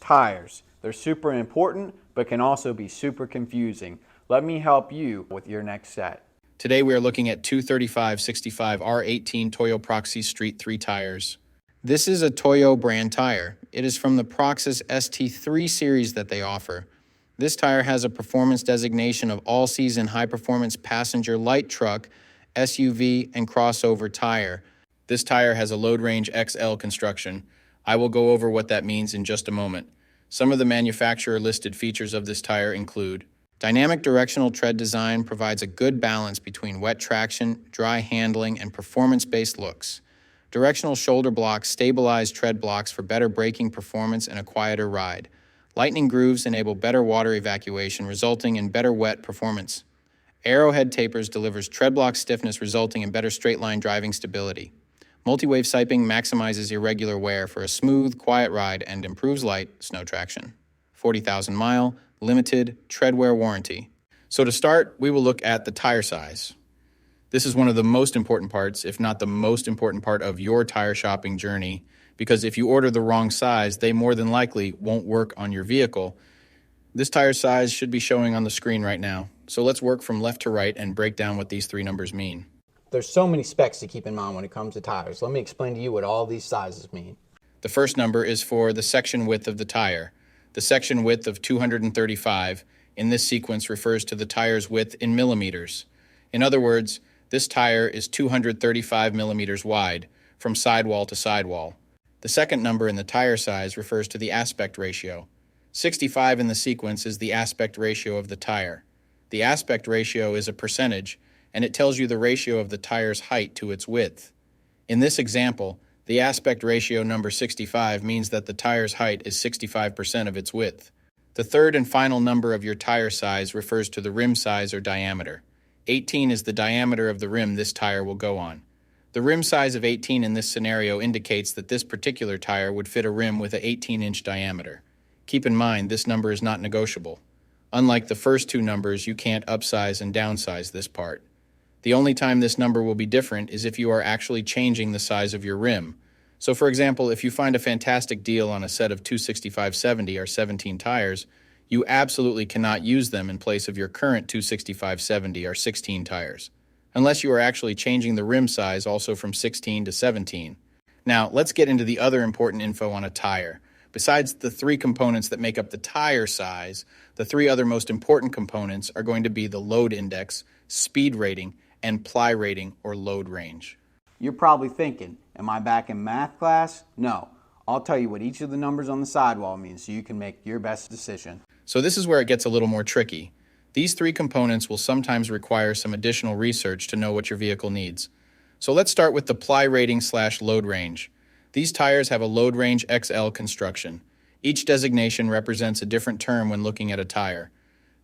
Tires. They're super important, but can also be super confusing. Let me help you with your next set. Today we are looking at 235/65 R18 Toyo Proxes Street 3 tires. This is a Toyo brand tire. It is from the Proxes ST3 series that they offer. This tire has a performance designation of all-season high-performance passenger light truck, SUV, and crossover tire. This tire has a load range XL construction. I will go over what that means in just a moment. Some of the manufacturer-listed features of this tire include: dynamic directional tread design provides a good balance between wet traction, dry handling, and performance-based looks. Directional shoulder blocks stabilize tread blocks for better braking performance and a quieter ride. Lightning grooves enable better water evacuation, resulting in better wet performance. Arrowhead tapers delivers tread block stiffness, resulting in better straight-line driving stability. Multi-wave siping maximizes irregular wear for a smooth, quiet ride and improves light snow traction. 40,000-mile, limited, tread wear warranty. So to start, we will look at the tire size. This is one of the most important parts, if not the most important part of your tire shopping journey, because if you order the wrong size, they more than likely won't work on your vehicle. This tire size should be showing on the screen right now. So let's work from left to right and break down what these three numbers mean. There's so many specs to keep in mind when it comes to tires. Let me explain to you what all these sizes mean. The first number is for the section width of the tire. The section width of 235 in this sequence refers to the tire's width in millimeters. In other words, this tire is 235 millimeters wide from sidewall to sidewall. The second number in the tire size refers to the aspect ratio. 65 in the sequence is the aspect ratio of the tire. The aspect ratio is a percentage, and it tells you the ratio of the tire's height to its width. In this example, the aspect ratio number 65 means that the tire's height is 65% of its width. The third and final number of your tire size refers to the rim size or diameter. 18 is the diameter of the rim this tire will go on. The rim size of 18 in this scenario indicates that this particular tire would fit a rim with an 18-inch diameter. Keep in mind, this number is not negotiable. Unlike the first two numbers, you can't upsize and downsize this part. The only time this number will be different is if you are actually changing the size of your rim. So for example, if you find a fantastic deal on a set of 265/70 or 17 tires, you absolutely cannot use them in place of your current 265/70 or 16 tires, unless you are actually changing the rim size also from 16 to 17. Now, let's get into the other important info on a tire. Besides the three components that make up the tire size, the three other most important components are going to be the load index, speed rating, and ply rating or load range. You're probably thinking, am I back in math class? No. I'll tell you what each of the numbers on the sidewall means so you can make your best decision. So this is where it gets a little more tricky. These three components will sometimes require some additional research to know what your vehicle needs. So let's start with the ply rating / load range. These tires have a load range XL construction. Each designation represents a different term when looking at a tire.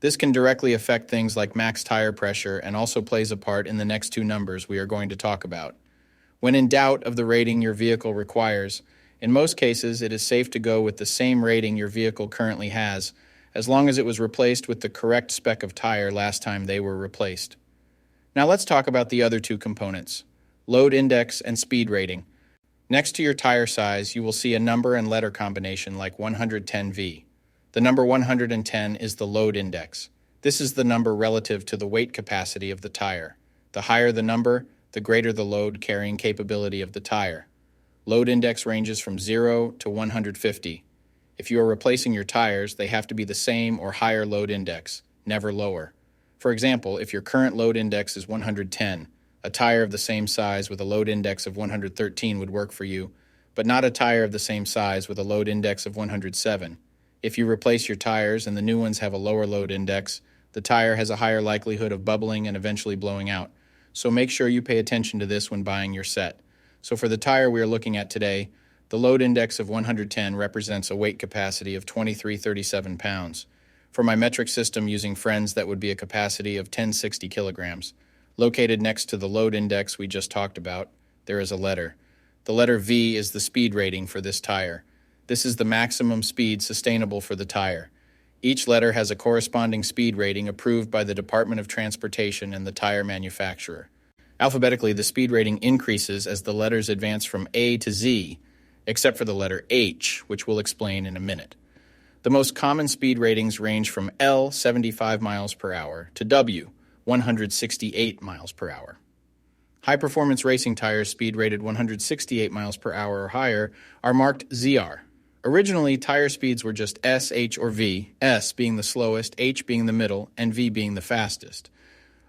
This can directly affect things like max tire pressure and also plays a part in the next two numbers we are going to talk about. When in doubt of the rating your vehicle requires, in most cases it is safe to go with the same rating your vehicle currently has, as long as it was replaced with the correct spec of tire last time they were replaced. Now let's talk about the other two components, load index and speed rating. Next to your tire size, you will see a number and letter combination like 110V. The number 110 is the load index. This is the number relative to the weight capacity of the tire. The higher the number, the greater the load carrying capability of the tire. Load index ranges from 0 to 150. If you are replacing your tires, they have to be the same or higher load index, never lower. For example, if your current load index is 110, a tire of the same size with a load index of 113 would work for you, but not a tire of the same size with a load index of 107. If you replace your tires and the new ones have a lower load index, the tire has a higher likelihood of bubbling and eventually blowing out. So make sure you pay attention to this when buying your set. So for the tire we are looking at today, the load index of 110 represents a weight capacity of 2337 pounds. For my metric system using friends, that would be a capacity of 1060 kilograms. Located next to the load index we just talked about, there is a letter. The letter V is the speed rating for this tire. This is the maximum speed sustainable for the tire. Each letter has a corresponding speed rating approved by the Department of Transportation and the tire manufacturer. Alphabetically, the speed rating increases as the letters advance from A to Z, except for the letter H, which we'll explain in a minute. The most common speed ratings range from L, 75 miles per hour, to W, 168 miles per hour. High-performance racing tires speed rated 168 miles per hour or higher are marked ZR. Originally, tire speeds were just S, H, or V, S being the slowest, H being the middle, and V being the fastest.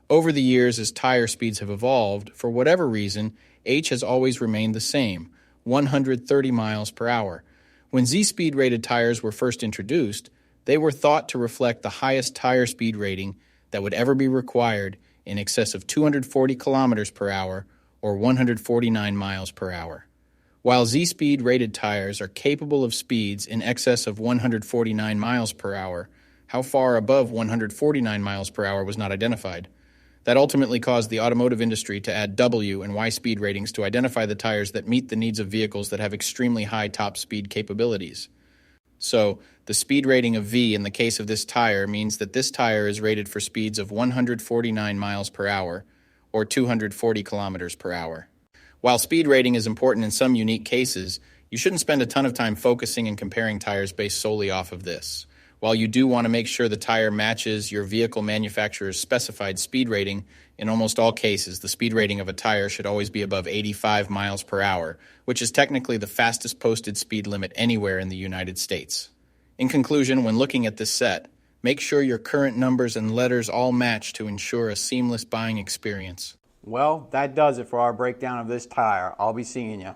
Over the years, as tire speeds have evolved, for whatever reason, H has always remained the same, 130 miles per hour. When Z-speed rated tires were first introduced, they were thought to reflect the highest tire speed rating that would ever be required, in excess of 240 kilometers per hour or 149 miles per hour. While Z-speed rated tires are capable of speeds in excess of 149 miles per hour, how far above 149 miles per hour was not identified. That ultimately caused the automotive industry to add W and Y speed ratings to identify the tires that meet the needs of vehicles that have extremely high top speed capabilities. So, the speed rating of V in the case of this tire means that this tire is rated for speeds of 149 miles per hour or 240 kilometers per hour. While speed rating is important in some unique cases, you shouldn't spend a ton of time focusing and comparing tires based solely off of this. While you do want to make sure the tire matches your vehicle manufacturer's specified speed rating, in almost all cases, the speed rating of a tire should always be above 85 miles per hour, which is technically the fastest posted speed limit anywhere in the United States. In conclusion, when looking at this set, make sure your current numbers and letters all match to ensure a seamless buying experience. Well, that does it for our breakdown of this tire. I'll be seeing you.